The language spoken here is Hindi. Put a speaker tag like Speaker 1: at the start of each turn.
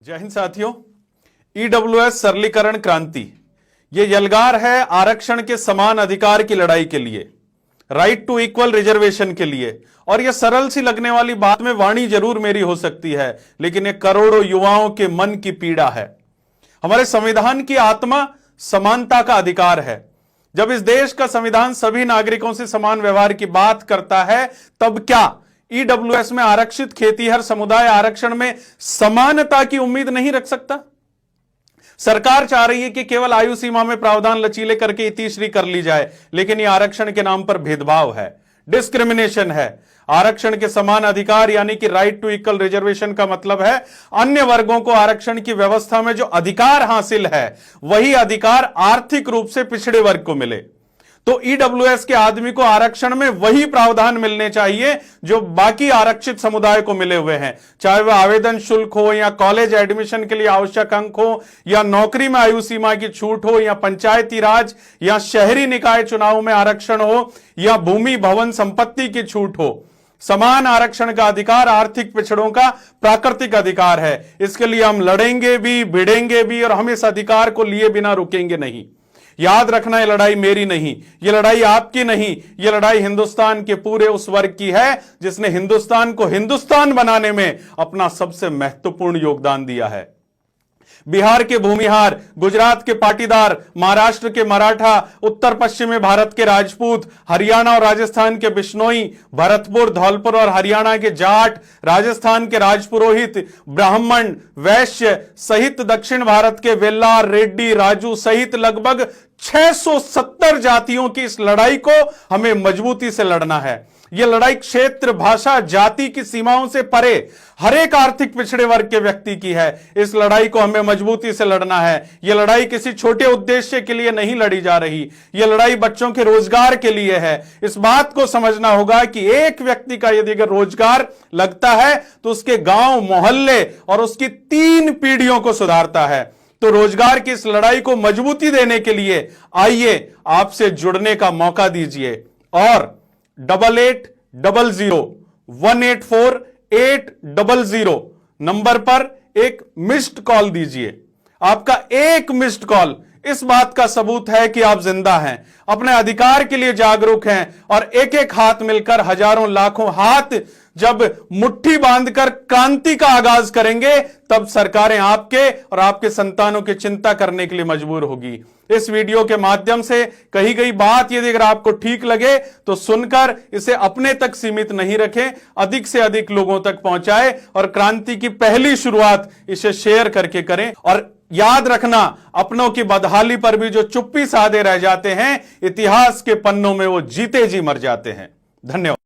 Speaker 1: जय हिंद साथियों। ईडब्ल्यूएस सरलीकरण क्रांति ये यलगार है आरक्षण के समान अधिकार की लड़ाई के लिए, राइट टू इक्वल रिजर्वेशन के लिए। और यह सरल सी लगने वाली बात में वाणी जरूर मेरी हो सकती है, लेकिन यह करोड़ों युवाओं के मन की पीड़ा है। हमारे संविधान की आत्मा समानता का अधिकार है। जब इस देश का संविधान सभी नागरिकों से समान व्यवहार की बात करता है, तब क्या ईडब्ल्यूएस में आरक्षित खेतीहर समुदाय आरक्षण में समानता की उम्मीद नहीं रख सकता? सरकार चाह रही है कि केवल आयु सीमा में प्रावधान लचीले करके इतिश्री कर ली जाए, लेकिन यह आरक्षण के नाम पर भेदभाव है, डिस्क्रिमिनेशन है। आरक्षण के समान अधिकार यानी कि राइट टू इक्वल रिजर्वेशन का मतलब है अन्य वर्गों को आरक्षण की व्यवस्था में जो अधिकार हासिल है, वही अधिकार आर्थिक रूप से पिछड़े वर्ग को मिले। तो ईडब्ल्यूएस के आदमी को आरक्षण में वही प्रावधान मिलने चाहिए जो बाकी आरक्षित समुदाय को मिले हुए हैं, चाहे वह आवेदन शुल्क हो या कॉलेज एडमिशन के लिए आवश्यक अंक हो या नौकरी में आयु सीमा की छूट हो या पंचायती राज या शहरी निकाय चुनाव में आरक्षण हो या भूमि भवन संपत्ति की छूट हो। समान आरक्षण का अधिकार आर्थिक पिछड़ों का प्राकृतिक अधिकार है। इसके लिए हम लड़ेंगे भी, भिड़ेंगे भी, और हम इस अधिकार को लिए बिना रुकेंगे नहीं। याद रखना, यह लड़ाई मेरी नहीं, यह लड़ाई आपकी नहीं, यह लड़ाई हिंदुस्तान के पूरे उस वर्ग की है जिसने हिंदुस्तान को हिंदुस्तान बनाने में अपना सबसे महत्वपूर्ण योगदान दिया है। बिहार के भूमिहार, गुजरात के पाटीदार, महाराष्ट्र के मराठा, उत्तर पश्चिमी भारत के राजपूत, हरियाणा और राजस्थान के बिश्नोई, भरतपुर, धौलपुर और हरियाणा के जाट, राजस्थान के राजपुरोहित, ब्राह्मण, वैश्य सहित दक्षिण भारत के वेल्लार, रेड्डी, राजू सहित लगभग 670 जातियों की इस लड़ाई को हमें मजबूती से लड़ना है। यह लड़ाई क्षेत्र, भाषा, जाति की सीमाओं से परे हर एक आर्थिक पिछड़े वर्ग के व्यक्ति की है। इस लड़ाई को हमें मजबूती से लड़ना है। यह लड़ाई किसी छोटे उद्देश्य के लिए नहीं लड़ी जा रही, यह लड़ाई बच्चों के रोजगार के लिए है। इस बात को समझना होगा कि एक व्यक्ति का यदि अगर रोजगार लगता है तो उसके गांव, मोहल्ले और उसकी 3 पीढ़ियों को सुधारता है। तो रोजगार की इस लड़ाई को मजबूती देने के लिए आइए आपसे जुड़ने का मौका दीजिए और 8800184800 नंबर पर एक मिस्ड कॉल दीजिए। आपका एक मिस्ड कॉल इस बात का सबूत है कि आप जिंदा हैं, अपने अधिकार के लिए जागरूक हैं, और एक एक हाथ मिलकर हजारों लाखों हाथ जब मुट्ठी बांधकर क्रांति का आगाज करेंगे, तब सरकारें आपके और आपके संतानों की चिंता करने के लिए मजबूर होगी। इस वीडियो के माध्यम से कही गई बात यदि अगर आपको ठीक लगे तो सुनकर इसे अपने तक सीमित नहीं रखें, अधिक से अधिक लोगों तक पहुंचाएं और क्रांति की पहली शुरुआत इसे शेयर करके करें। और याद रखना, अपनों की बदहाली पर भी जो चुप्पी साधे रह जाते हैं, इतिहास के पन्नों में वो जीते जी मर जाते हैं। धन्यवाद।